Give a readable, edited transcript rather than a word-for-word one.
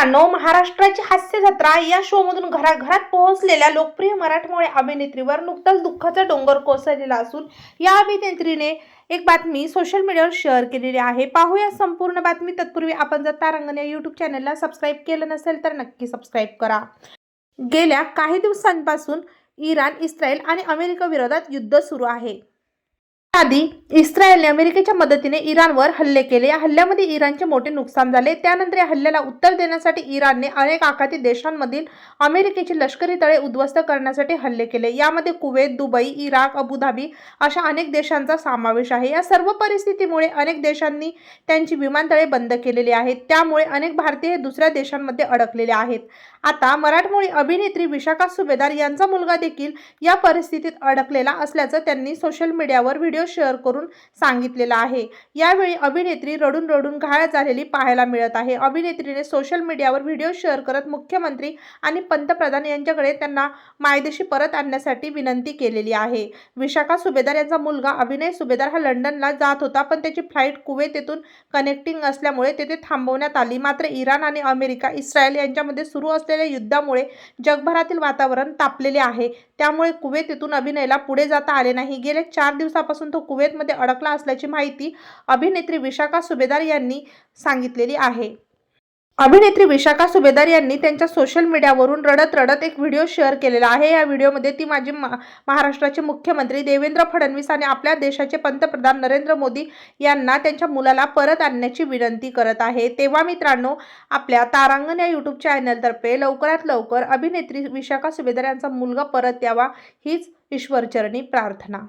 मित्रांनो, महाराष्ट्राची हास्य जत्रा या शो मधून घराघरात पोहोचलेल्या लोकप्रिय मराठमोळ्या अभिनेत्रीवर नुकताच दुःखाचा डोंगर कोसळलेला असून या अभिनेत्रीने एक बातमी सोशल मीडियावर शेअर केलेली आहे. पाहूया संपूर्ण बातमी. तत्पूर्वी आपण जर तारांगण या यूट्यूब चॅनलला सबस्क्राईब केलं नसेल तर नक्की सबस्क्राईब करा. गेल्या काही दिवसांपासून इराण, इस्रायल आणि अमेरिका विरोधात युद्ध सुरू आहे. आधी इस्रायलने अमेरिकेच्या मदतीने इराणवर हल्ले केले. या हल्ल्यामध्ये इराणचे मोठे नुकसान झाले. त्यानंतर या हल्ल्याला उत्तर देण्यासाठी इराणने अनेक आखाती देशांमधील अमेरिकेची लष्करी तळे उद्ध्वस्त करण्यासाठी हल्ले केले. यामध्ये कुवेत, दुबई, इराक, अबुधाबी अशा अनेक देशांचा समावेश आहे. या सर्व परिस्थितीमुळे अनेक देशांनी त्यांची विमानतळे बंद केलेली आहेत. त्यामुळे अनेक भारतीय हे दुसऱ्या देशांमध्ये अडकलेले आहेत. आता मराठमोळी अभिनेत्री विशाखा सुभेदार यांचा मुलगा देखील या परिस्थितीत अडकलेला असल्याचं त्यांनी सोशल मीडियावर व्हिडिओ शेअर करून सांगितलेलं आहे. यावेळी अभिनेत्री रडून रडून घायल झालेली पाहायला मिळत आहे. अभिनेत्रीने सोशल मीडियावर व्हिडिओ शेअर करत मुख्यमंत्री आणि पंतप्रधान यांच्याकडे त्यांना मायदेशी परत आणण्यासाठी विनंती केलेली आहे. विशाखा सुभेदार यांचा मुलगा अभिनय सुभेदार हा लंडनला जात होता, पण त्याची फ्लाईट कुवेत येथून कनेक्टिंग असल्यामुळे तेथे थांबवण्यात आली. मात्र इराण आणि अमेरिका, इस्रायल यांच्यामध्ये सुरू असलेल्या युद्धामुळे जगभरातील वातावरण तापलेले आहे. त्यामुळे कुवेत येथून अभिनयला पुढे जाता आले नाही. गेल्या 4 दिवसापासून तो कुवेतमध्ये अडकला असल्याची माहिती अभिनेत्री विशाखा सुभेदार यांनी सांगितलेली आहे. अभिनेत्री विशाखा सुभेदार यांनी त्यांच्या सोशल मीडियावरून रडत रडत एक व्हिडिओ शेअर केलेला आहे. या व्हिडिओमध्ये ती माजी महाराष्ट्राचे मुख्यमंत्री देवेंद्र फडणवीस आणि आपल्या देशाचे पंतप्रधान नरेंद्र मोदी यांना त्यांच्या मुलाला परत आणण्याची विनंती करत आहे. तेव्हा मित्रांनो, आपल्या तारांगण या यूट्यूब चॅनलतर्फे लवकरात लवकर अभिनेत्री विशाखा सुभेदार यांचा मुलगा परत यावा हीच ईश्वरचरणी प्रार्थना.